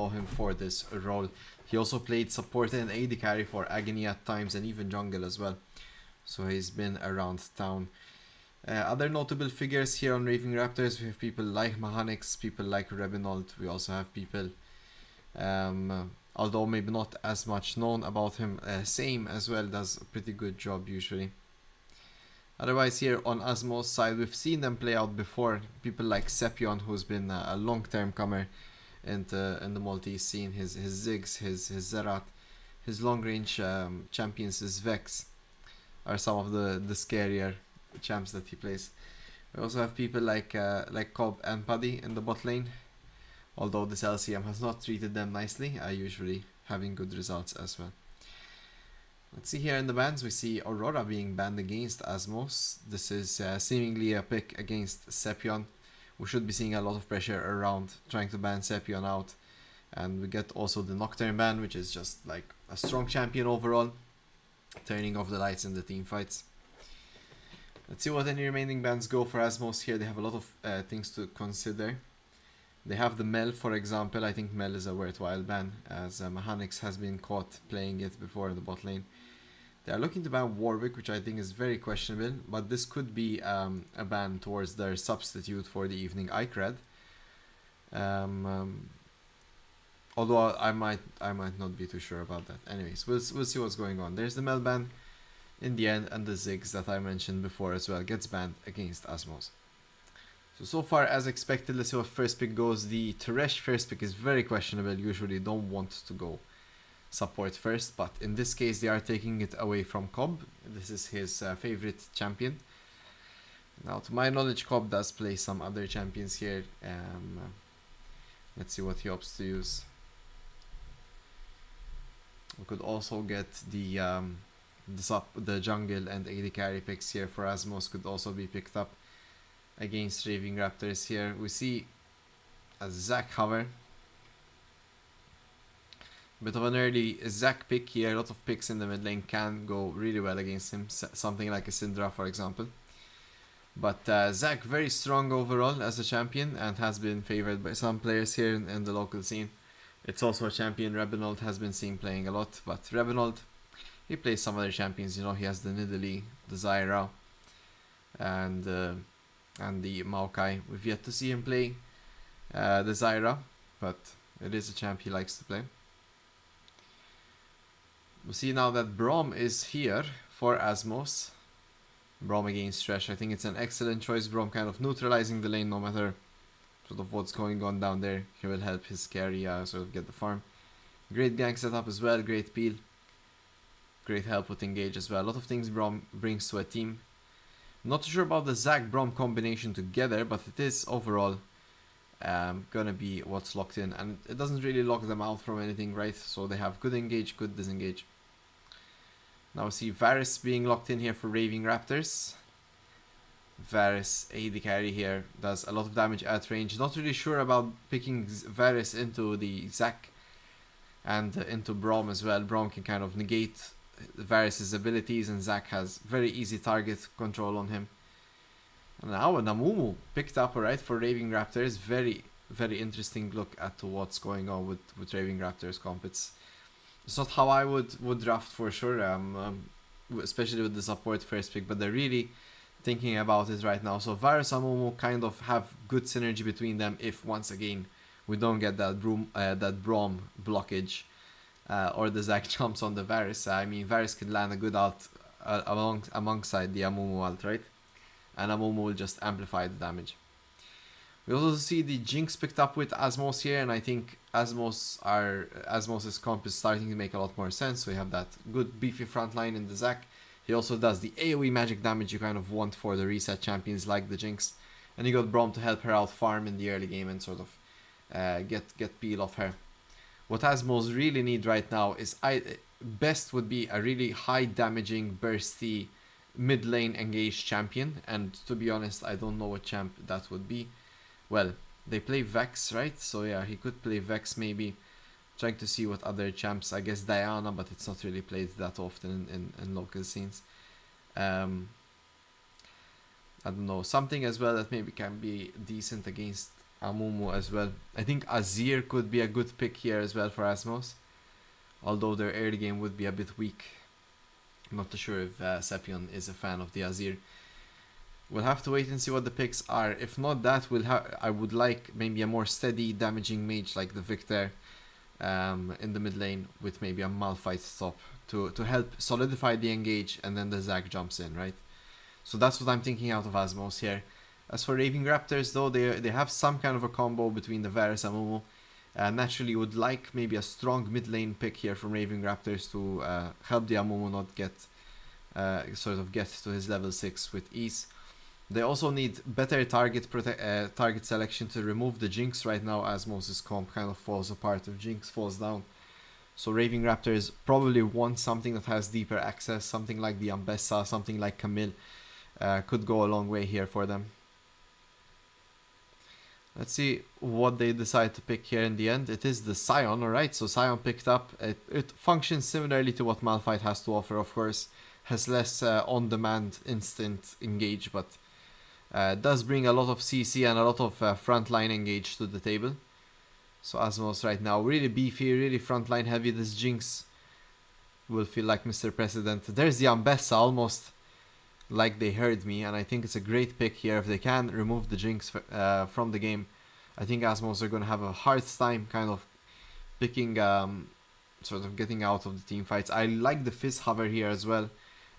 know him for this role. He also played support and AD carry for Agony at times, and even jungle as well. So he's been around town. Other notable figures here on Raving Raptors, we have people like Mahanix, people like Rebinold. We also have people, although maybe not as much known about him, Same as well does a pretty good job usually. Otherwise here on Azmows side, we've seen them play out before. People like Sepion, who's been a long-term comer in the multi scene. His Ziggs, his Zerat, his long-range champions, his Vex, are some of the scarier champs that he plays. We also have people like Cobb and Paddy in the bot lane. Although this LCM has not treated them nicely, usually having good results as well. Let's see here in the bans, we see Aurora being banned against Azmows. This is seemingly a pick against Sepion. We should be seeing a lot of pressure around trying to ban Sepion out. And we get also the Nocturne ban, which is just like a strong champion overall, turning off the lights in the team fights. Let's see what any remaining bans go for Azmows here. They have a lot of things to consider. They have the Mel, for example. I think Mel is a worthwhile ban, as Mahanix has been caught playing it before in the bot lane. They are looking to ban Warwick, which I think is very questionable, but this could be a ban towards their substitute for the evening Icred. Although I might not be too sure about that. Anyways, we'll see what's going on. There's the Mel ban in the end, and the Ziggs that I mentioned before as well gets banned against Azmows. So far as expected. Let's see what first pick goes. The Thresh first pick is very questionable. Usually don't want to go support first, but in this case they are taking it away from Cobb. This is his favorite champion. Now to my knowledge, Cobb does play some other champions here. Let's see what he opts to use. We could also get the jungle and AD carry picks here for Azmows could also be picked up against Raving Raptors here. We see a Zac hover. Bit of an early Zac pick here. A lot of picks in the mid lane can go really well against him. Something like a Syndra, for example. But Zac very strong overall as a champion and has been favored by some players here in the local scene. It's also a champion Rebinold has been seen playing a lot. But Rebinold, he plays some other champions. You know, he has the Nidalee, the Zyra, and the Maokai. We've yet to see him play the Zyra, but it is a champ he likes to play. We see now that Braum is here for Azmows. Braum against Thresh. I think it's an excellent choice. Braum kind of neutralizing the lane no matter sort of what's going on down there. He will help his carry sort of get the farm. Great gank setup as well. Great peel. Great help with engage as well. A lot of things Braum brings to a team. Not sure about the Zac Braum combination together, but it is overall gonna be what's locked in, and it doesn't really lock them out from anything, right? So they have good engage, good disengage. Now we see Varus being locked in here for Raving Raptors. Varus AD carry here does a lot of damage at range. Not really sure about picking Varus into the Zac and into Braum as well. Braum can kind of negate Varus' abilities, and Zac has very easy target control on him. And now Namumu picked up alright for Raving Raptors. Very, very interesting look at what's going on with Raving Raptors comp. It's not how I would draft for sure, especially with the support first pick, but they're really thinking about it right now. So Varus and Namumu kind of have good synergy between them if once again we don't get that Braum blockage. Or the Zac jumps on the Varus. I mean, Varus can land a good ult alongside the Amumu ult, right? And Amumu will just amplify the damage. We also see the Jinx picked up with Azmows here, and I think Azmows' comp is starting to make a lot more sense. So we have that good beefy front line in the Zac. He also does the AoE magic damage you kind of want for the reset champions like the Jinx. And you got Braum to help her out farm in the early game and sort of get peel off her. What Azmows really need right now is best would be a really high damaging bursty mid lane engaged champion, and to be honest I don't know what champ that would be. Well, they play Vex, right? So yeah, he could play Vex maybe. Trying to see what other champs, I guess Diana, but it's not really played that often in local scenes. I don't know, something as well that maybe can be decent against Amumu as well. I think Azir could be a good pick here as well for Azmows, although their early game would be a bit weak. I'm not too sure if Sepion is a fan of the Azir. We'll have to wait and see what the picks are. If not that, I would like maybe a more steady damaging mage like the Victor in the mid lane with maybe a Malphite top to help solidify the engage, and then the Zac jumps in, right? So that's what I'm thinking out of Azmows here. As for Raving Raptors though, they have some kind of a combo between the Varus and Amumu. Naturally would like maybe a strong mid lane pick here from Raving Raptors to help the Amumu not get to his level 6 with ease. They also need better target selection to remove the Jinx right now, as Moses' comp kind of falls apart if Jinx falls down. So Raving Raptors probably want something that has deeper access, something like the Ambessa, something like Camille. Could go a long way here for them. Let's see what they decide to pick here in the end. It is the Sion, alright, so Sion picked up. It functions similarly to what Malphite has to offer, of course. Has less on-demand instant engage, but does bring a lot of CC and a lot of frontline engage to the table. So Azmows right now, really beefy, really frontline heavy. This Jinx will feel like Mr. President. There's the Ambessa, almost like they heard me, and I think it's a great pick here. If they can remove the Jinx from the game, I think Azmows are going to have a hard time kind of picking, sort of getting out of the team fights. I like the Fizz Hover here as well.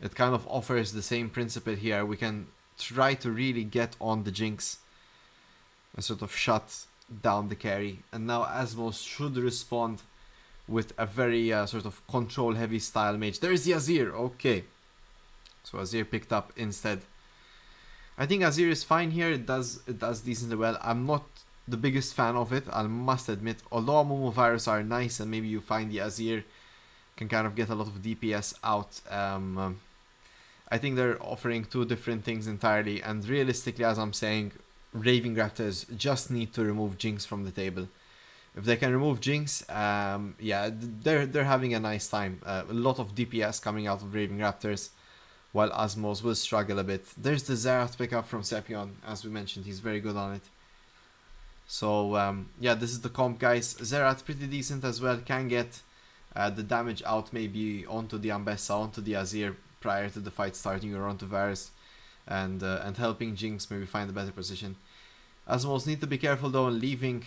It kind of offers the same principle here. We can try to really get on the Jinx and sort of shut down the carry. And now Azmows should respond with a very sort of control heavy style mage. There's the Azir, okay. So Azir picked up instead. I think Azir is fine here. It does decently well. I'm not the biggest fan of it, I must admit. Although Amumu Virus are nice, and maybe you find the Azir can kind of get a lot of DPS out. I think they're offering two different things entirely. And realistically, as I'm saying, Raving Raptors just need to remove Jinx from the table. If they can remove Jinx, yeah, they're having a nice time. A lot of DPS coming out of Raving Raptors, while Azmows will struggle a bit. There's the Xerath pickup from Sepion, as we mentioned, he's very good on it. So yeah, this is the comp, guys. Xerath pretty decent as well, can get the damage out maybe onto the Ambessa, onto the Azir prior to the fight starting, or onto Varus, and helping Jinx maybe find a better position. Azmows need to be careful though in leaving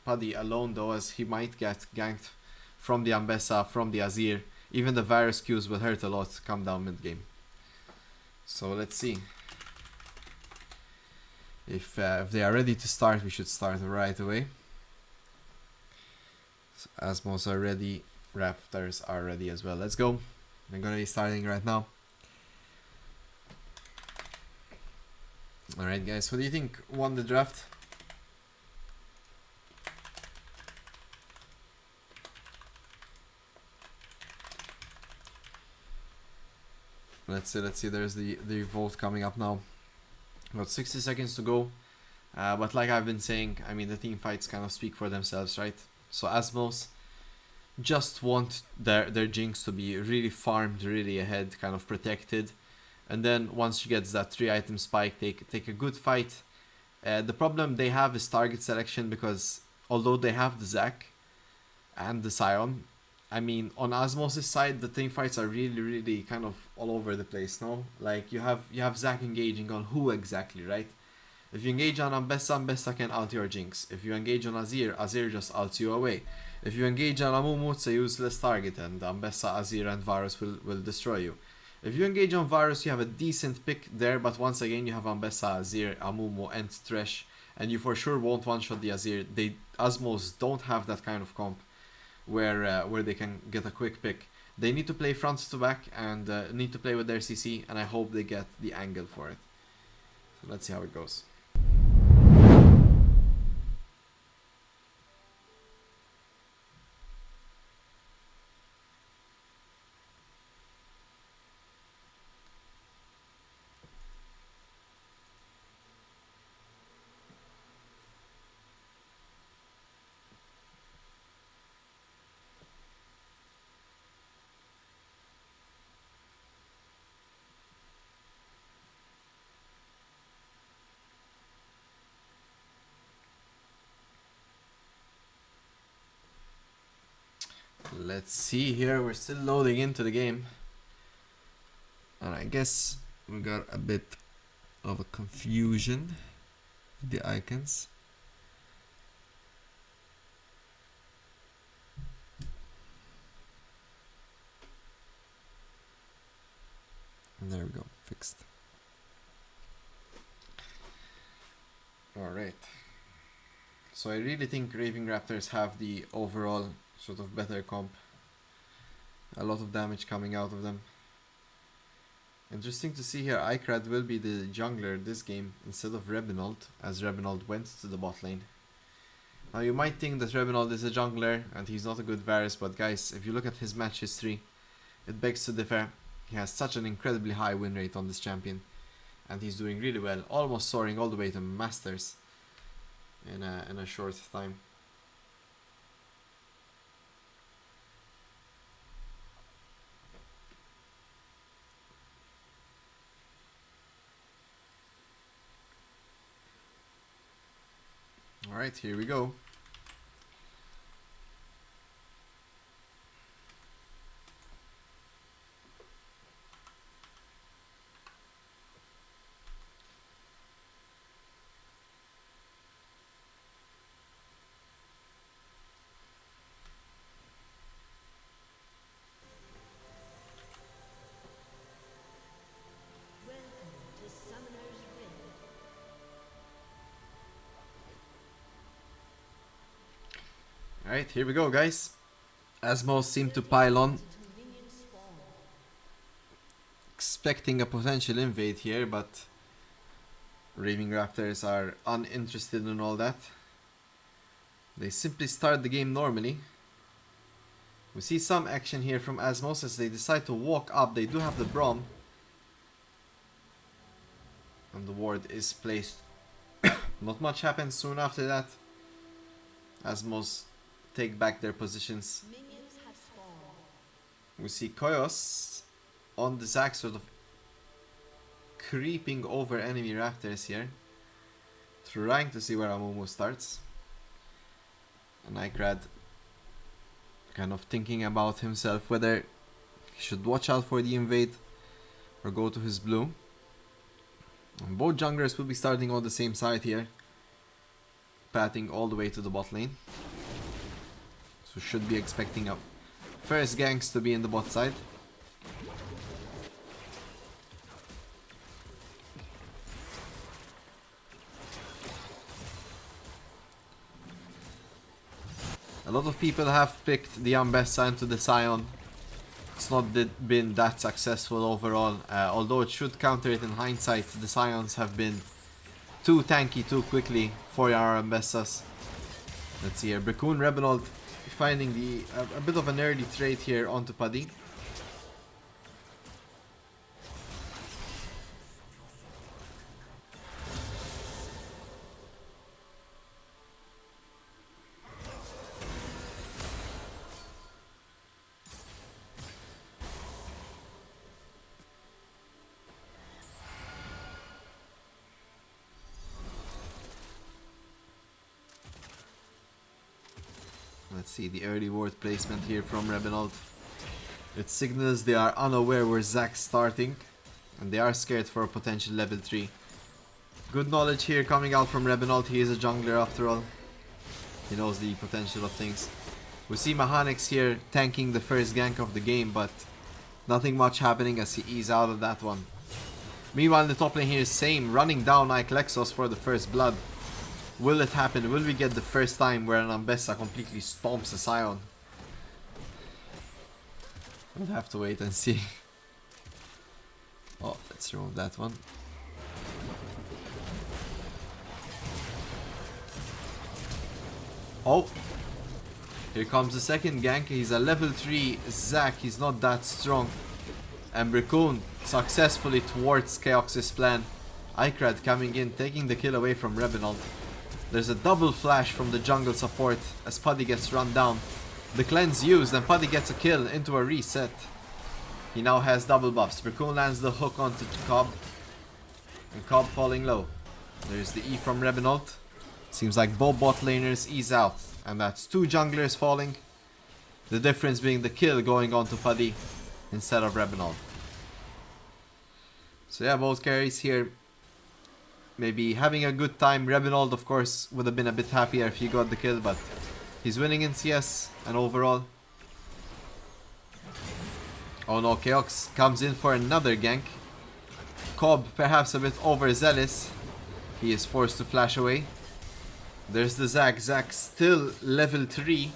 Paddy alone though, as he might get ganked from the Ambessa, from the Azir. Even the Varus Qs will hurt a lot come down mid game. So let's see. If they are ready to start, we should start right away. So Azmows are ready, Raptors are ready as well. Let's go. We're gonna be starting right now. Alright guys, who do you think won the draft? Let's see, there's the vote coming up now. About 60 seconds to go. But like I've been saying, I mean, the team fights kind of speak for themselves, right? So Azmows just want their Jinx to be really farmed, really ahead, kind of protected. And then once she gets that 3-item spike, take a good fight. The problem they have is target selection, because although they have the Zac and the Sion, I mean, on Azmows' side, the team fights are really kind of all over the place, no? Like, you have Zac engaging on who exactly, right? If you engage on Ambessa, Ambessa can ult your Jinx. If you engage on Azir, Azir just ults you away. If you engage on Amumu, it's a useless target, and Ambessa, Azir, and Varus will destroy you. If you engage on Varus, you have a decent pick there, but once again, you have Ambessa, Azir, Amumu, and Thresh, and you for sure won't one-shot the Azir. Azmows don't have that kind of comp where they can get a quick pick. They need to play front to back, and need to play with their CC, and I hope they get the angle for it. So let's see how it goes. Let's see here, we're still loading into the game. And I guess we got a bit of a confusion with the icons. And there we go, fixed. Alright. So I really think Raving Raptors have the overall sort of better comp. A lot of damage coming out of them. Interesting to see here, Ikrad will be the jungler this game instead of Rebinold, as Rebinold went to the bot lane. Now you might think that Rebinold is a jungler and he's not a good Varus, but guys, if you look at his match history, it begs to differ. He has such an incredibly high win rate on this champion, and he's doing really well, almost soaring all the way to Masters in a short time. Alright, here we go. Alright, here we go, guys. Azmows seem to pile on. Expecting a potential invade here, but Raving Raptors are uninterested in all that. They simply start the game normally. We see some action here from Azmows as they decide to walk up. They do have the Braum. And the ward is placed. Not much happens soon after that. Azmows take back their positions. We see Koyos on the Zac, sort of creeping over enemy Raptors here, trying to see where Amumu starts. And Ikrad kind of thinking about himself whether he should watch out for the invade or go to his blue. And both junglers will be starting on the same side here, patting all the way to the bot lane. So should be expecting a first ganks to be in the bot side. A lot of people have picked the Ambessa into the Sion. It's not been that successful overall, although it should counter it in hindsight. The Sions have been too tanky too quickly for our Ambessas. Let's see here, Bracoon Rebinold finding a bit of an early trade here onto Paddy. Let's see the early ward placement here from Rebinold. It signals they are unaware where Zac's starting, and they are scared for a potential level 3. Good knowledge here coming out from Rebinold. He is a jungler after all. He knows the potential of things. We see Mahanix here tanking the first gank of the game, but nothing much happening as he ease out of that one. Meanwhile, in the top lane here is Same running down Ike Lexos for the first blood. Will it happen? Will we get the first time where an Ambessa completely stomps a Sion? We'll have to wait and see. Oh, let's remove that one. Oh! Here comes the second gank. He's a level 3 Zac. He's not that strong. And Bracoon successfully thwarts Chaox's plan. Ikrad coming in, taking the kill away from Rebinold. There's a double flash from the jungle support as Puddy gets run down. The cleanse used and Puddy gets a kill into a reset. He now has double buffs. Bracoon lands the hook onto Cobb. And Cobb falling low. There's the E from Rebinold. Seems like both bot laners ease out. And that's 2 junglers falling. The difference being the kill going on to Paddy instead of Rebenold. So yeah, both carries here maybe having a good time. Rebenold, of course, would have been a bit happier if he got the kill, but he's winning in CS and overall. Oh no, Keox comes in for another gank. Cobb perhaps a bit overzealous. He is forced to flash away. There's the Zac. Zac still level 3.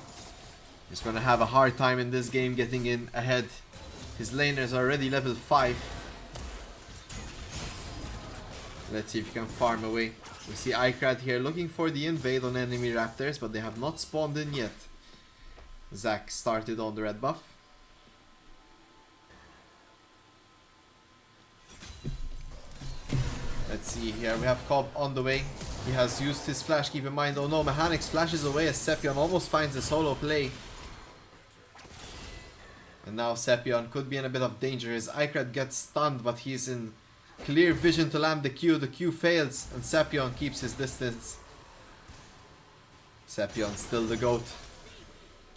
He's gonna have a hard time in this game getting in ahead. His laner's already level 5. Let's see if he can farm away. We see Ikrad here looking for the invade on enemy Raptors, but they have not spawned in yet. Zac started on the red buff. Let's see here, we have Cobb on the way. He has used his flash, keep in mind. Oh no, Mechanics flashes away as Sepion almost finds a solo play. And now Sepion could be in a bit of danger. His Ikrad gets stunned, but he's in clear vision to land the Q. The Q fails, and Sepion keeps his distance. Sepion still the GOAT,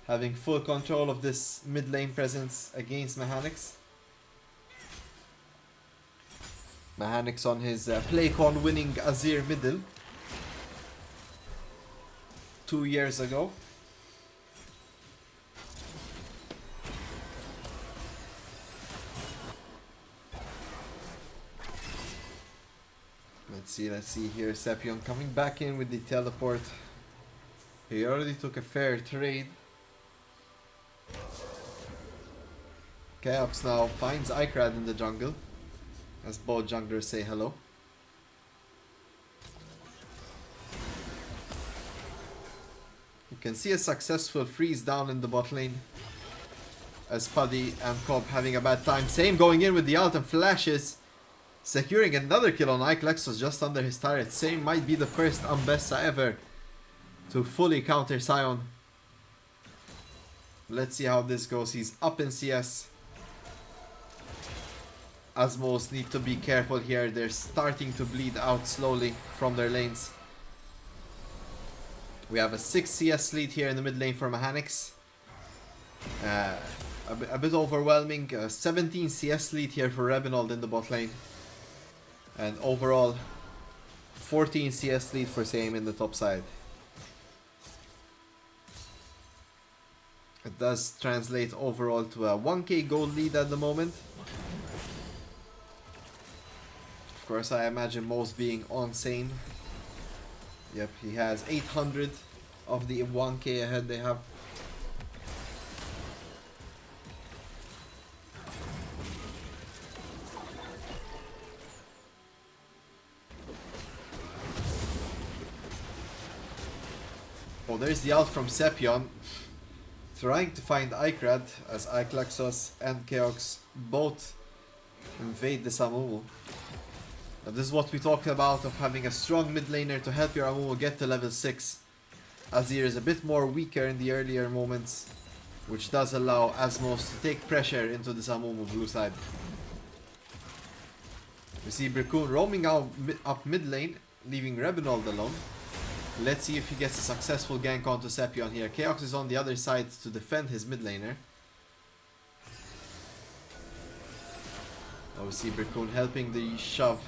having full control of this mid lane presence against Mechanics. Mechanics on his PlayCon winning Azir middle 2 years ago. Let's see here. Sepion coming back in with the teleport. He already took a fair trade. Keox now finds Ikrad in the jungle, as both junglers say hello. You can see a successful freeze down in the bot lane, as Paddy and Cobb having a bad time. Same going in with the ult and flashes, securing another kill on Lexus just under his turret. Same might be the first Ambessa ever to fully counter Sion. Let's see how this goes. He's up in CS. Azmows need to be careful here. They're starting to bleed out slowly from their lanes. We have a 6 CS lead here in the mid lane for Mechanics. A bit overwhelming. 17 CS lead here for Rebenold in the bot lane. And overall, 14 CS lead for Same in the top side. It does translate overall to a 1k gold lead at the moment. Of course, I imagine most being on Sane. Yep, he has 800 of the 1k ahead they have. Oh, there's the ult from Sepion. Trying to find Ikrad as Iklaxos and Keox both invade the Azmows. Now this is what we talked about, of having a strong mid laner to help your Azmows get to level 6. Azir is a bit more weaker in the earlier moments, which does allow Azmows to take pressure into the Azmows blue side. We see Brickun roaming out up mid lane, leaving Rebenold alone. Let's see if he gets a successful gank onto Sepion here. Keox is on the other side to defend his mid laner. Oh, we see Brickun helping the shove.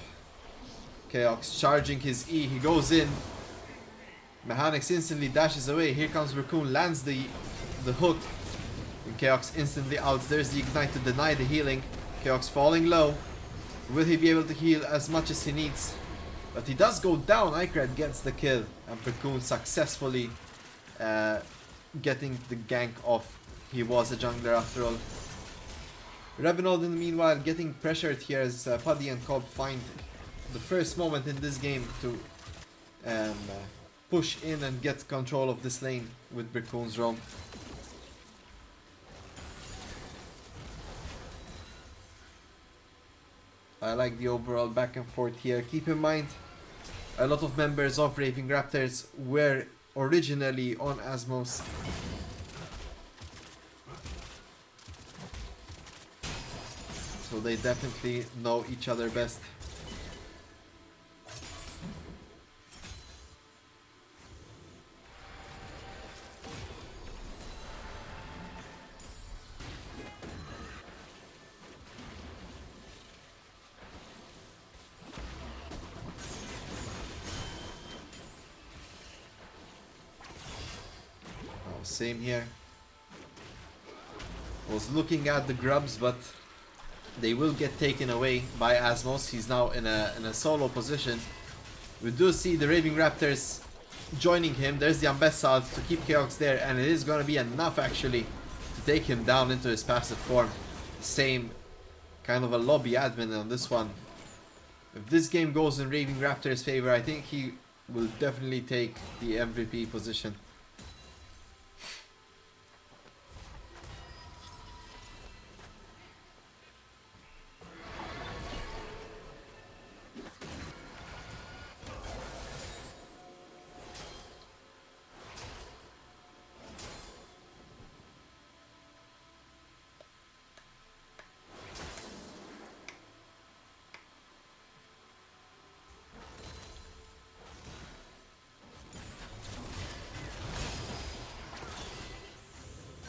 Keox charging his E. He goes in. Mechanics instantly dashes away. Here comes Brickun, lands the hook. And Keox instantly outs. There's the ignite to deny the healing. Keox falling low. Will he be able to heal as much as he needs? But he does go down. Ikrad gets the kill. And Brickun successfully getting the gank off. He was a jungler after all. Rebenold in the meanwhile getting pressured here as Paddy and Cobb find the first moment in this game to push in and get control of this lane with Brickun's roam. I like the overall back and forth here. Keep in mind, a lot of members of Raving Raptors were originally on Azmows. So they definitely know each other best. Same here. Was looking at the grubs, but they will get taken away by Azmows. He's now in a solo position. We do see the Raving Raptors joining him. There's the Ambessad to keep Chaos there, and it is going to be enough actually to take him down into his passive form. Same kind of a lobby admin on this one. If this game goes in Raving Raptors' favor, I think he will definitely take the MVP position.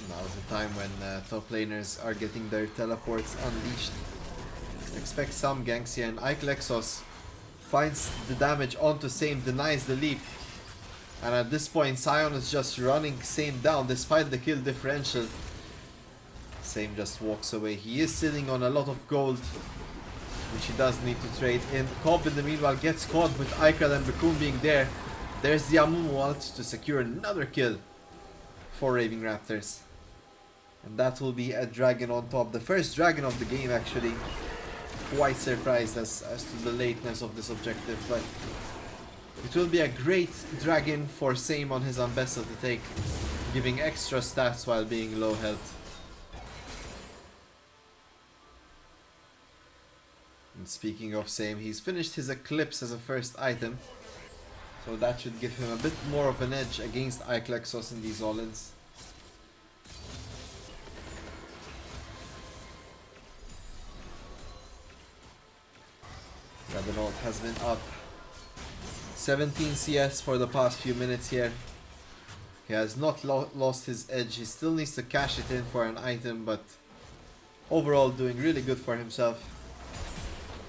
Now's the time when top laners are getting their teleports unleashed. Expect some ganks here, and Iklexos finds the damage onto Same, denies the leap. And at this point, Sion is just running Same down despite the kill differential. Same just walks away. He is sitting on a lot of gold, which he does need to trade in. Cobb in the meanwhile gets caught with Ikrad and Bakun being there. There's the Amumu ult to secure another kill for Raving Raptors. And that will be a dragon on top. The first dragon of the game actually. Quite surprised as to the lateness of this objective, but it will be a great dragon for Same on his Ambessa to take, giving extra stats while being low health. And speaking of Same, he's finished his Eclipse as a first item, so that should give him a bit more of an edge against Iklexos in these all-ins. Raving has been up 17 CS for the past few minutes here. He has not lost his edge. He still needs to cash it in for an item, but overall doing really good for himself.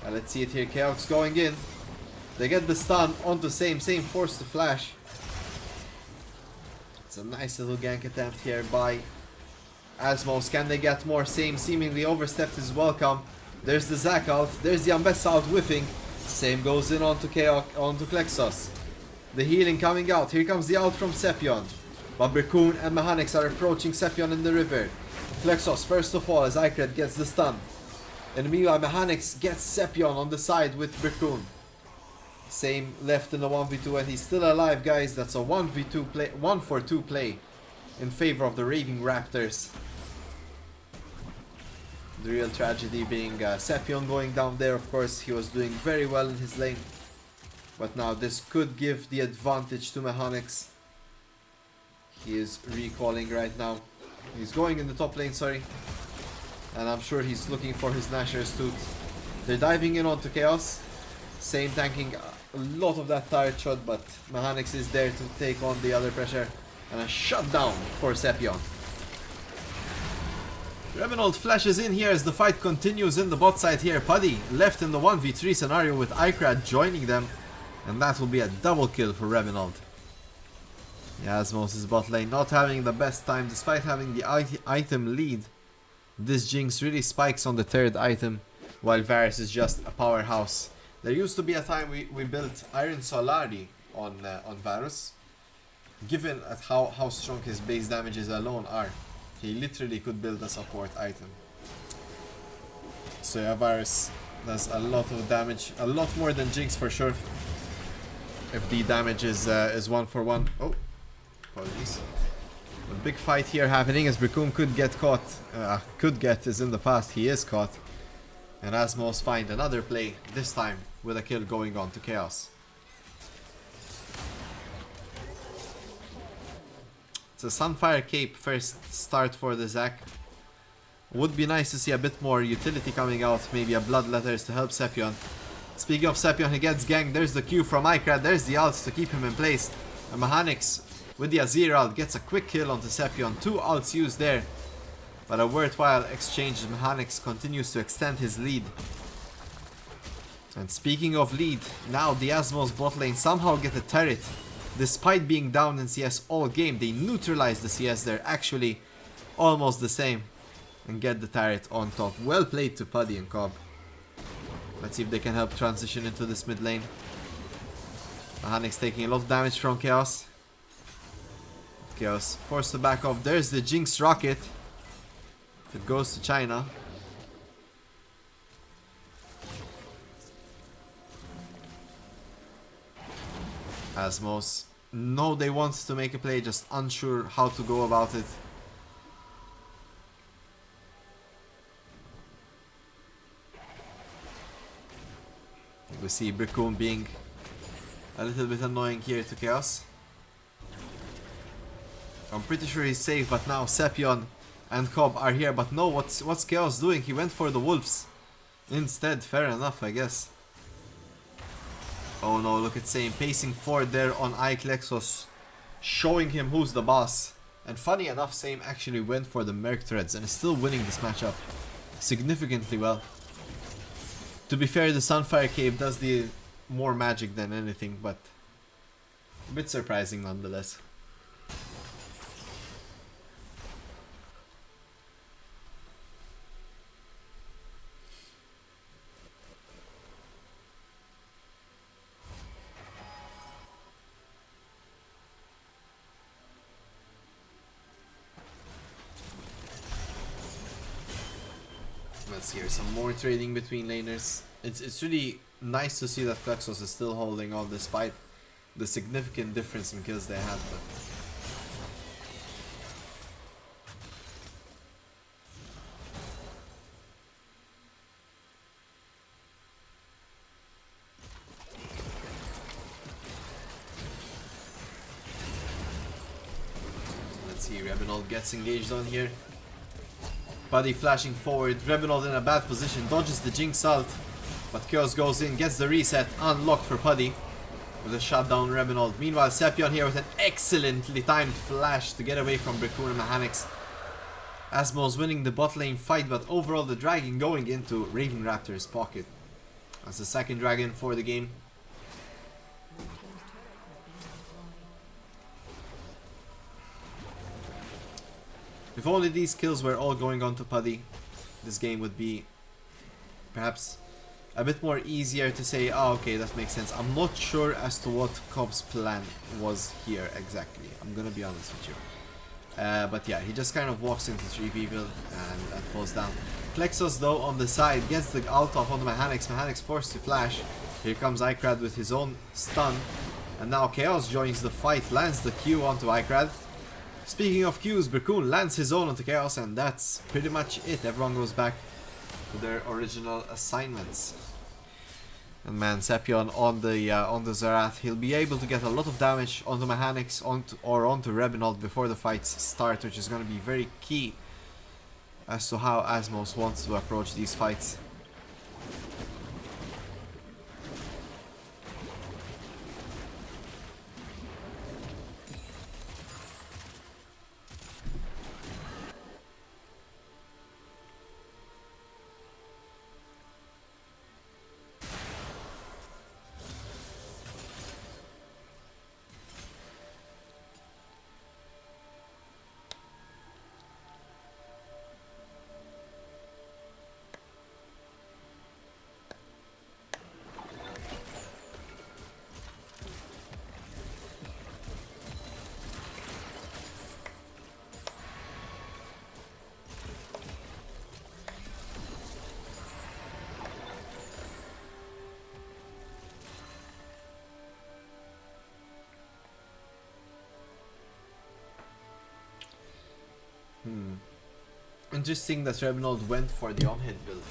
And let's see it here. Chaos going in. They get the stun onto Same forced to flash. It's a nice little gank attempt here by Azmows. Can they get more? Same seemingly overstepped his welcome. There's the Zac ult, there's the Ambessa ult whiffing. Same goes in onto Klexos. The healing coming out. Here comes the ult from Sepion. But Birkoon and Mechanics are approaching Sepion in the river. Klexos first of all as Ikrad gets the stun. And meanwhile Mechanics gets Sepion on the side with Birkoon. Same left in the 1v2 and he's still alive, guys. That's a 1v2 play, 1-for-2 play in favor of the Raving Raptors. The real tragedy being Sepion going down there. Of course, he was doing very well in his lane. But now this could give the advantage to Mechanics. He is recalling right now. He's going in the top lane, sorry. And I'm sure he's looking for his Nashor's Tooth. They're diving in onto Chaos. Same tanking a lot of that turret shot, but Mechanics is there to take on the other pressure. And a shutdown for Sepion. Raving flashes in here as the fight continues in the bot side here. Puddy left in the 1v3 scenario with Ikrad joining them. And that will be a double kill for Raving. Yeah, Azmows' bot lane not having the best time despite having the item lead. This Jinx really spikes on the third item while Varus is just a powerhouse. There used to be a time we built Iron Solari on Varus. Given at how strong his base damages alone are, he literally could build a support item. So yeah, Varus does a lot of damage, a lot more than Jinx for sure. If the damage is 1-for-1. Oh, apologies. A big fight here happening as Birkoon could get caught. Is in the past, he is caught. And Azmows find another play, this time with a kill going on to Chaos. It's a Sunfire Cape first start for the Zac. Would be nice to see a bit more utility coming out, maybe a Bloodletters to help Sepion. Speaking of Sepion, he gets ganked. There's the Q from Ikrad, there's the ults to keep him in place. And Mechanics with the Azir ult gets a quick kill onto Sepion. 2 ults used there, but a worthwhile exchange as Mechanics continues to extend his lead. And speaking of lead, now the Azmows bot lane somehow get a turret Despite being down in CS all game, they neutralize the CS. They're actually almost the same. And get the turret on top. Well played to Puddy and Cobb. Let's see if they can help transition into this mid lane. Mahanic's taking a lot of damage from Chaos. Chaos forced to back off. There's the Jinx rocket. It goes to China. Azmows. No, they want to make a play, just unsure how to go about it. We see Brickcoon being a little bit annoying here to Chaos. I'm pretty sure he's safe, but now Sepion and Cobb are here. But no, what's Chaos doing? He went for the wolves instead. Fair enough, I guess. Oh no, look at Same pacing forward there on Iklexos, showing him who's the boss. And funny enough, Same actually went for the Merc Threads and is still winning this matchup significantly well. To be fair, the Sunfire Cape does the more magic than anything, but a bit surprising nonetheless. Let's hear some more trading between laners. It's really nice to see that Klexos is still holding on despite the significant difference in kills they had. But let's see, Rebenold gets engaged on here. Puddy flashing forward, Rebenold in a bad position, dodges the Jinx ult, but Chaos goes in, gets the reset, unlocked for Puddy with a shutdown Rebenold. Meanwhile, Sepion here with an excellently timed flash to get away from Brickcoon and Mechanics. Azmows winning the bot lane fight, but overall the dragon going into Raving Raptors' pocket. That's the second dragon for the game. If only these kills were all going on to Puddy, this game would be perhaps a bit more easier to say, oh okay, that makes sense. I'm not sure as to what Cobb's plan was here exactly, I'm gonna be honest with you. But yeah, he just kind of walks into three people and falls down. Klexos though on the side gets the ult off on the Mechanics. Mechanics forced to flash. Here comes Ikrad with his own stun. And now Chaos joins the fight, lands the Q onto Ikrad. Speaking of Qs, Brickcoon lands his own onto Chaos, and that's pretty much it. Everyone goes back to their original assignments. And man, Sepion on the Zerath, he'll be able to get a lot of damage onto Mechanics onto Rebenold before the fights start, which is going to be very key as to how Azmows wants to approach these fights. Interesting that Rebenold went for the on-hit build.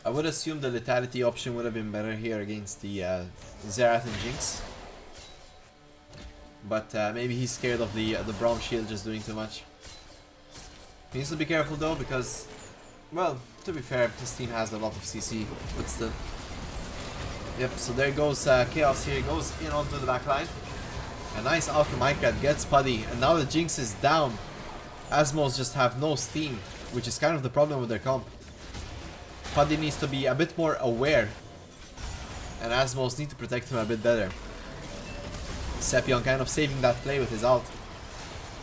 I would assume the lethality option would have been better here against the Zerath and Jinx. But maybe he's scared of the Braum shield just doing too much. He needs to be careful though, because, well, to be fair, this team has a lot of CC, but still. Yep, so there goes Chaos here, goes in onto the back line. A nice ult from Ikrad gets Puddy, and now the Jinx is down. Azmows just have no steam, which is kind of the problem with their comp. Puddy needs to be a bit more aware and Azmows need to protect him a bit better. Sepion kind of saving that play with his ult.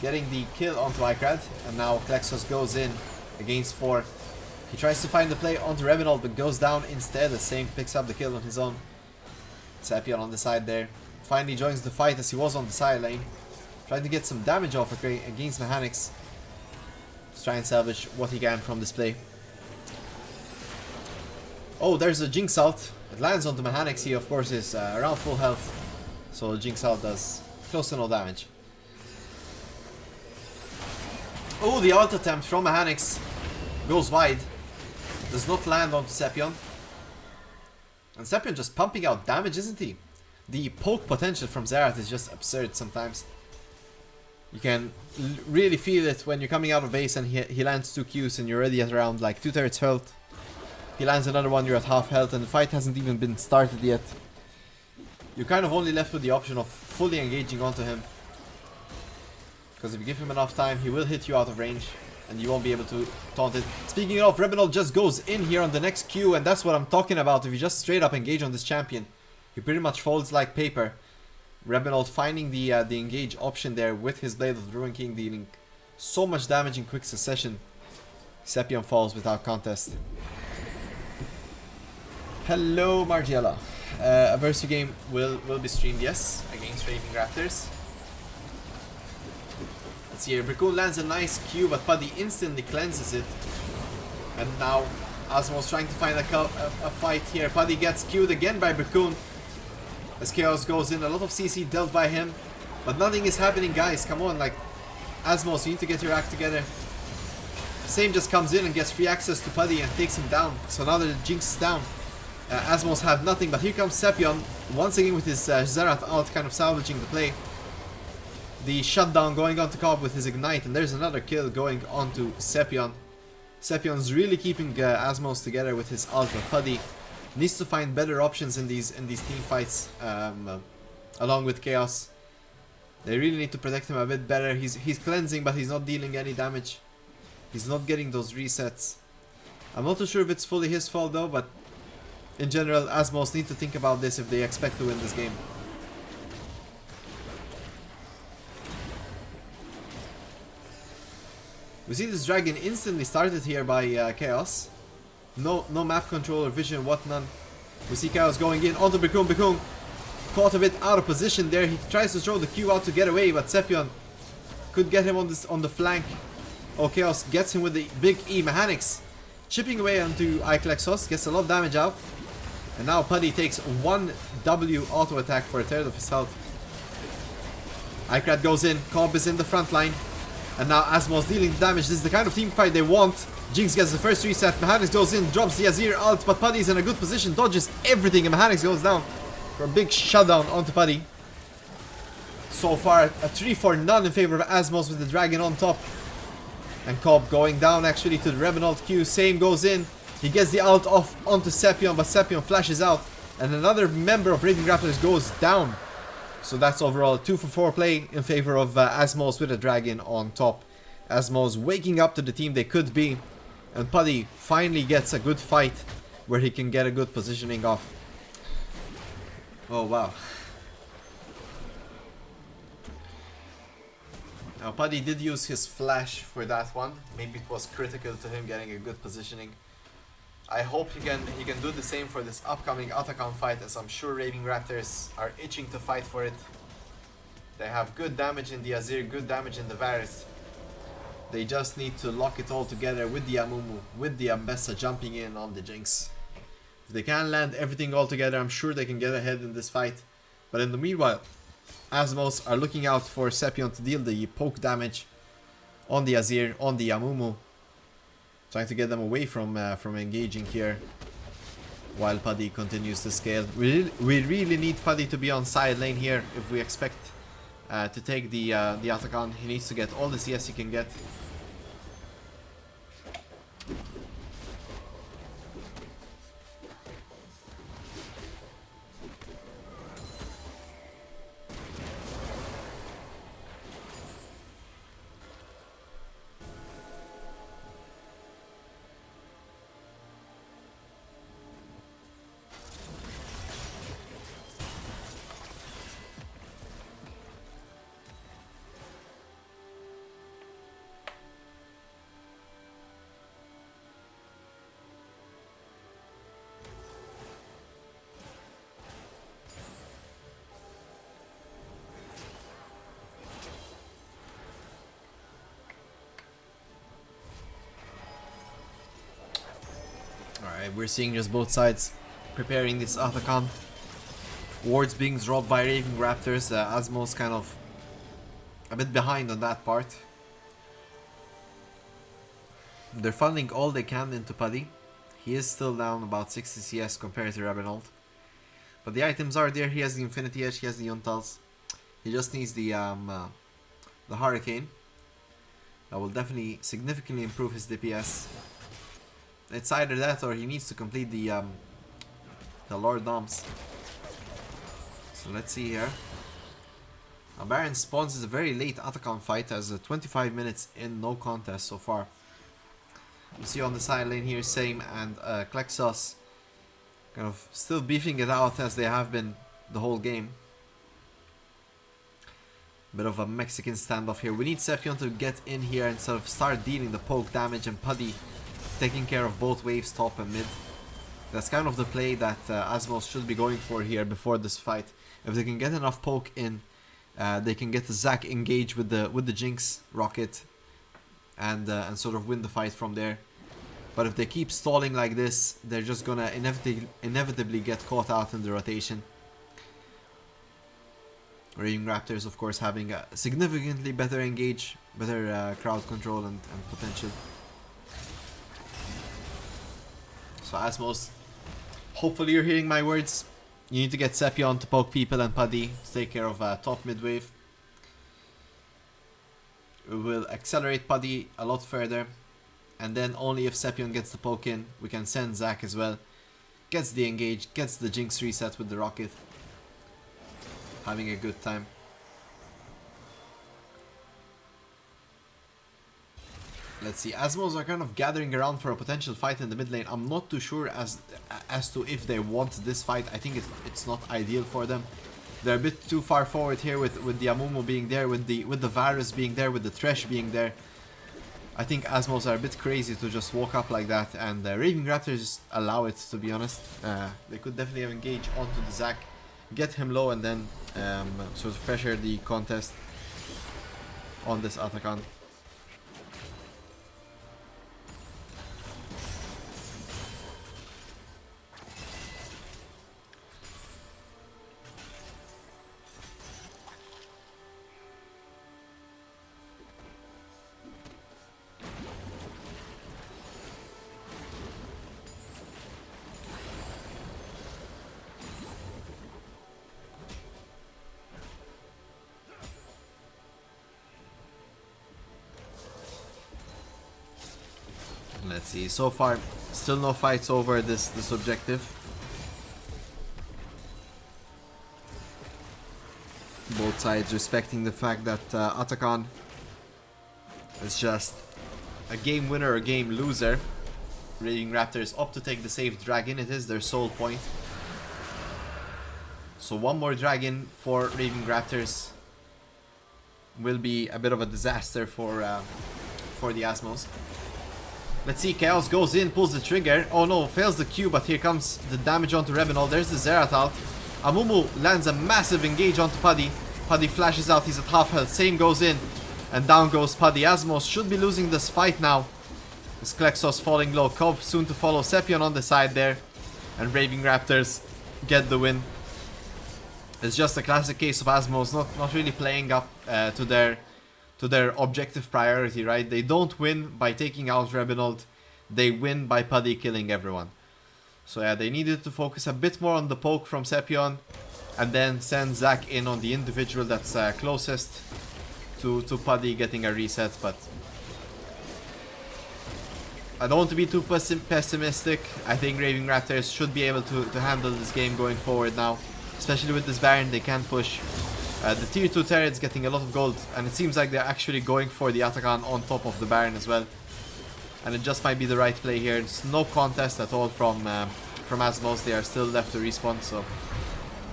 Getting the kill onto Ikrad, and now Klexos goes in against 4. He tries to find the play onto Revenant, but goes down instead. The same picks up the kill on his own. Sepion on the side there. Finally joins the fight as he was on the side lane. Trying to get some damage off against Mechanics. Just try and salvage what he can from this play. Oh, there's a Jinx ult. It lands onto Mechanics. He of course is around full health. So Jinx ult does close to no damage. Oh, the ult attempt from Mechanics goes wide. Does not land onto Sepion. And Sepion just pumping out damage, isn't he? The poke potential from Xerath is just absurd sometimes. You can really feel it when you're coming out of base and he lands 2 Qs and you're already at around like 2/3 health. He lands another one, you're at half health, and the fight hasn't even been started yet. You're kind of only left with the option of fully engaging onto him. Because if you give him enough time, he will hit you out of range. And you won't be able to taunt it. Speaking of, Rebinol just goes in here on the next Q, and that's what I'm talking about. If you just straight up engage on this champion, he pretty much folds like paper. Rebinol finding the engage option there with his Blade of the Ruin King, dealing so much damage in quick succession. Sepion falls without contest. Hello Margiela. A Versu game will be streamed, yes, against Raving Raptors. Let's see here, Brickun lands a nice Q, but Puddy instantly cleanses it. And now Azmows trying to find a fight here. Puddy gets Q'd again by Brickun. As Chaos goes in, a lot of CC dealt by him. But nothing is happening, guys, come on, like, Azmows, you need to get your act together. Same just comes in and gets free access to Puddy and takes him down. So now the Jinx is down. Azmows have nothing, but here comes Sepion, once again with his Xerath ult, kind of salvaging the play. The shutdown going on to Cobb with his ignite, and there's another kill going on to Sepion. Sepion's really keeping Azmows together with his ult, but Puddy needs to find better options in these team fights, along with Chaos. They really need to protect him a bit better. He's cleansing, but he's not dealing any damage. He's not getting those resets. I'm not too sure if it's fully his fault though, but in general, Azmows need to think about this if they expect to win this game. We see this dragon instantly started here by Chaos. No map control or vision, what none. We see Chaos going in onto Brickun. Brickun caught a bit out of position there. He tries to throw the Q out to get away, but Sepion could get him on the flank. Oh, Chaos gets him with the big E mechanics. Chipping away onto Iklexos, gets a lot of damage out. And now Puddy takes 1 W auto attack for a third of his health. Ikrad goes in, Cobb is in the front line. And now Azmows dealing damage. This is the kind of team fight they want. Jinx gets the first reset, Mechanics goes in, drops the Azir ult, but Puddy's in a good position, dodges everything, and Mechanics goes down for a big shutdown onto Puddy. So far, a 3 for none in favor of Azmows with the dragon on top. And Cobb going down actually to the Revenant Q, same goes in. He gets the ult off onto Sepion, but Sepion flashes out. And another member of Raving Raptors goes down. So that's overall 2 for 4 play in favor of Azmows with a dragon on top. Azmows waking up to the team they could be. And Puddy finally gets a good fight where he can get a good positioning off. Oh wow. Now Puddy did use his flash for that one. Maybe it was critical to him getting a good positioning. I hope he can do the same for this upcoming Atacon fight, as I'm sure Raving Raptors are itching to fight for it. They have good damage in the Azir, good damage in the Varus. They just need to lock it all together with the Amumu, with the Ambessa jumping in on the Jinx. If they can land everything all together, I'm sure they can get ahead in this fight. But in the meanwhile, Azmows are looking out for Sepion to deal the poke damage on the Azir, on the Amumu. Trying to get them away from engaging here, while Puddy continues to scale. We really need Puddy to be on side lane here if we expect to take the Atacon. He needs to get all the CS he can get. We're seeing just both sides preparing this Atacon. Wards being dropped by Raving Raptors. Azmows kind of a bit behind on that part. They're funneling all they can into Puddy. He is still down about 60 CS compared to Raving. But the items are there. He has the Infinity Edge, he has the Yuntals. He just needs the Hurricane. That will definitely significantly improve his DPS. It's either that or he needs to complete the Lord Doms. So let's see here. Baron spawns is a very late Atacon fight as 25 minutes in, no contest so far. You see on the side lane here, Same and Klexos kind of still beefing it out as they have been the whole game. Bit of a Mexican standoff here. We need Sepion to get in here and sort of start dealing the poke damage, and Puddy taking care of both waves, top and mid. That's kind of the play that Azmows should be going for here before this fight. If they can get enough poke in, they can get the Zac engaged with the Jinx rocket and sort of win the fight from there. But if they keep stalling like this, they're just gonna inevitably get caught out in the rotation. Raving Raptors, of course, having a significantly better engage, better crowd control and potential. So Azmows, hopefully you're hearing my words. You need to get Sepion to poke people and Puddy to take care of top mid wave. We will accelerate Puddy a lot further. And then only if Sepion gets the poke in, we can send Zac as well. Gets the engage, gets the Jinx reset with the rocket. Having a good time. Let's see, Azmows are kind of gathering around for a potential fight in the mid lane. I'm not too sure as to if they want this fight. I think it's not ideal for them. They're a bit too far forward here with the Amumu being there, with the Varus being there, with the Thresh being there. I think Azmows are a bit crazy to just walk up like that, and Raving Raptors allow it, to be honest. They could definitely have engaged onto the Zac, get him low, and then sort of pressure the contest on this Atacon. Let's see, so far still no fights over this objective. Both sides respecting the fact that Atacon is just a game winner or a game loser. Raving Raptors opt to take the safe dragon. It is their sole point. So one more dragon for Raving Raptors will be a bit of a disaster for the Azmows. Let's see, Chaos goes in, pulls the trigger. Oh no, fails the Q, but here comes the damage onto Revenant. There's the Xerath out. Amumu lands a massive engage onto Puddy. Puddy flashes out, he's at half health. Same goes in, and down goes Puddy. Azmows should be losing this fight now. This Klexos falling low. Cobb soon to follow. Sepion on the side there. And Raving Raptors get the win. It's just a classic case of Azmows not really playing up to their objective priority, right? They don't win by taking out Revenant, they win by Puddy killing everyone. So yeah, they needed to focus a bit more on the poke from Sepion, and then send Zac in on the individual that's closest to Puddy getting a reset. But I don't want to be too pessimistic. I think Raving Raptors should be able to handle this game going forward now. Especially with this Baron, they can push. The tier 2 turret's getting a lot of gold, and it seems like they're actually going for the Atacon on top of the Baron as well. And it just might be the right play here. It's no contest at all from Azmows. They are still left to respawn, so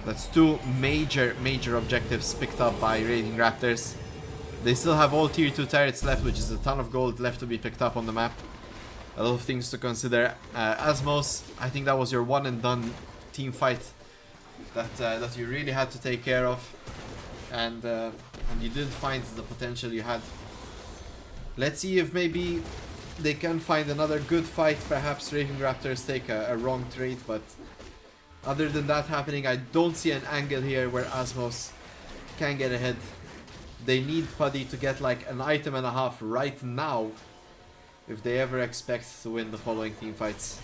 that's two major objectives picked up by Raving Raptors. They still have all tier 2 turrets left, which is a ton of gold left to be picked up on the map. A lot of things to consider. Azmows, I think that was your one and done team fight that you really had to take care of. And you didn't find the potential you had. Let's see if maybe they can find another good fight. Perhaps Raving Raptors take a wrong trade, but other than that happening, I don't see an angle here where Azmows can get ahead. They need Puddy to get like an item and a half right now if they ever expect to win the following team fights.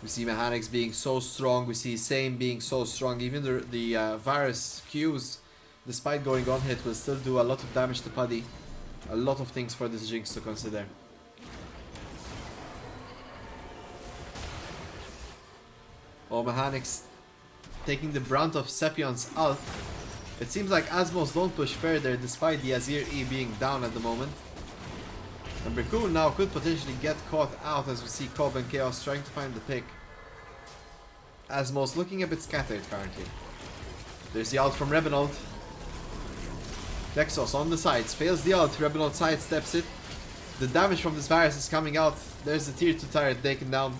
We see Mechanics being so strong, we see Same being so strong, even the Varus Qs, despite going on hit, will still do a lot of damage to Puddy. A lot of things for this Jinx to consider. Oh, Mechanics taking the brunt of Sepion's ult. It seems like Azmows don't push further despite the Azir E being down at the moment. And Berkun now could potentially get caught out as we see Cobb and Chaos trying to find the pick. Azmows looking a bit scattered currently. There's the ult from Rebenold. Nexus on the sides, fails the ult, Rebenold sidesteps it. The damage from this Varus is coming out. There's the tier 2 turret taken down.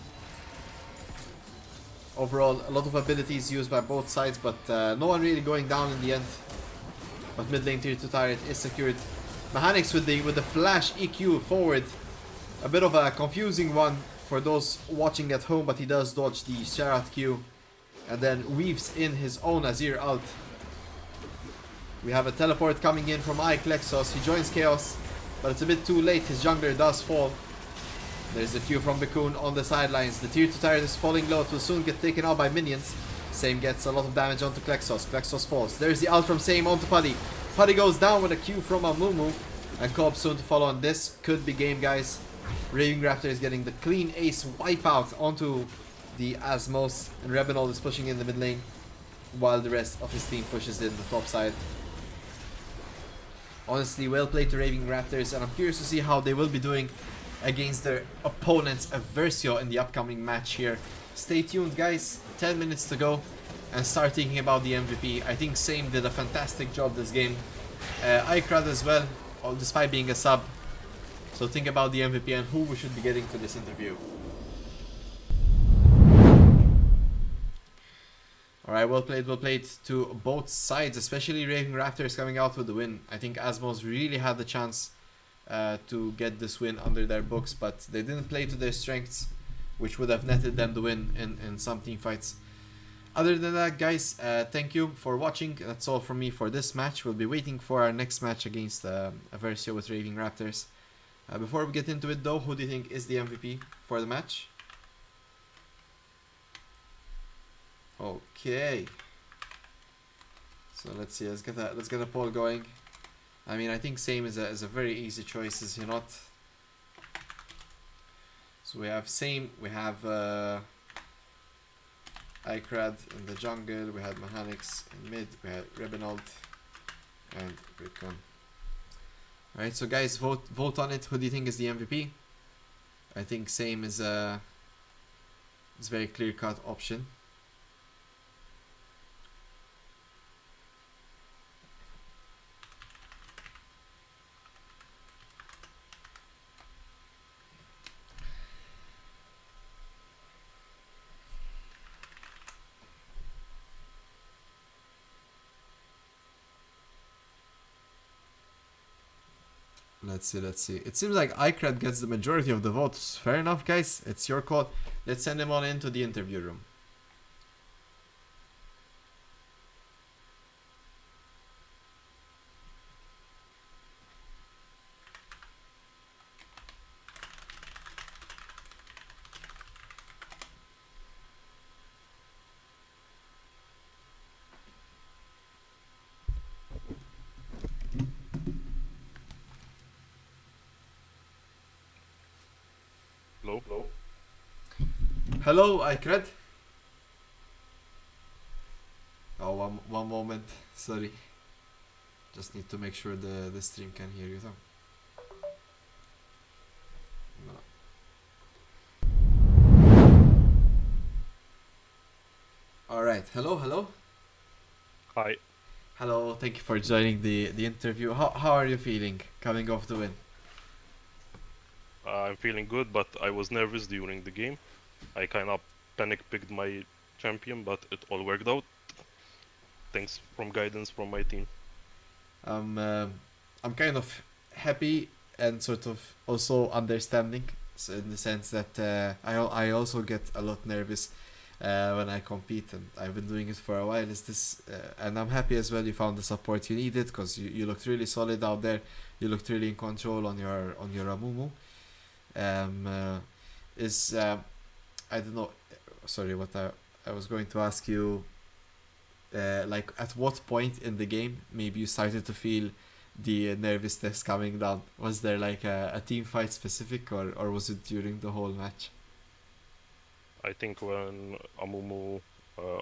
Overall, a lot of abilities used by both sides, but no one really going down in the end. But mid lane tier 2 turret is secured. Mechanics with the flash EQ forward. A bit of a confusing one for those watching at home, but he does dodge the Sharat Q. And then weaves in his own Azir ult. We have a teleport coming in from Ike Lexos. He joins Chaos, but it's a bit too late. His jungler does fall. There's the Q from Bakun on the sidelines. The tier 2 turret is falling low. It will soon get taken out by minions. Same gets a lot of damage onto Klexos. Klexos falls. There's the ult from Same onto Puddy. Puddy goes down with a Q from Amumu. And Cobb soon to follow on. This could be game, guys. Raving Raptors getting the clean ace wipeout onto the Azmows. And Rebenold is pushing in the mid lane, while the rest of his team pushes in the top side. Honestly, well played to Raving Raptors, and I'm curious to see how they will be doing against their opponents Versio in the upcoming match here. Stay tuned, guys. 10 minutes to go and start thinking about the MVP. I think Same did a fantastic job this game. Ikrad as well, despite being a sub. So think about the MVP and who we should be getting to this interview. Alright, well played to both sides, especially Raving Raptors coming out with the win. I think Azmows really had the chance to get this win under their books, but they didn't play to their strengths, which would have netted them the win in some team fights. Other than that, guys, thank you for watching. That's all from me for this match. We'll be waiting for our next match against Versio with Raving Raptors. Before we get into it though, who do you think is the MVP for the match? Okay. So let's see, let's get a poll going. I mean, I think Same is a very easy choice, is he not? So we have Same, we have Ikrad in the jungle, we had Mechanics in mid, we had Rebenold and Rickon. Alright, so guys, vote on it. Who do you think is the MVP? I think Same is a very clear-cut option. Let's see. It seems like Ikrad gets the majority of the votes. Fair enough, guys. It's your call. Let's send him on into the interview room. Hello, Ikrad. Oh, one moment. Sorry. Just need to make sure the stream can hear you though. No. Alright, hello. Hi. Hello, thank you for joining the interview. How are you feeling coming off the win? I'm feeling good, but I was nervous during the game. I kind of panic-picked my champion, but it all worked out. Thanks from guidance from my team. I'm kind of happy and sort of also understanding. So in the sense that I also get a lot nervous when I compete, and I've been doing it for a while. Is this and I'm happy as well. You found the support you needed because you looked really solid out there. You looked really in control on your Amumu. Is I don't know. Sorry, what I was going to ask you. Like at what point in the game maybe you started to feel the nervousness coming down? Was there like a team fight specific, or was it during the whole match? I think when Amumu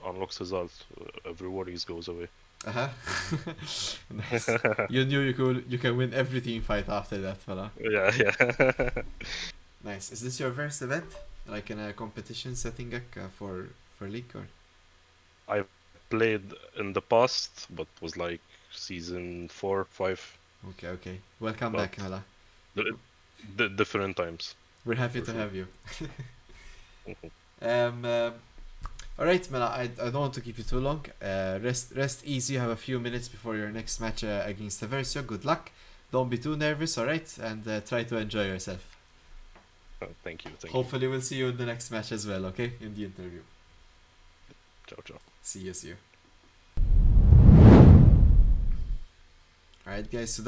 unlocks his ult, every worries goes away. Uh-huh. Nice. You knew you can win every team fight after that, fella. Yeah, yeah. Nice. Is this your first event? Like in a competition setting for League, or? I've played in the past, but was like season 4, 5, Okay, okay. Welcome but back, Mela. the, the different times We're happy for to sure. have you. Um, uh, all right, Mela. I don't want to keep you too long. Rest easy. You have a few minutes before your next match against Versio. Good luck. Don't be too nervous, all right? And try to enjoy yourself. Thank you, thank you. Hopefully, we'll see you in the next match as well. Okay, in the interview. Ciao, ciao. See you. See you. All right, guys. So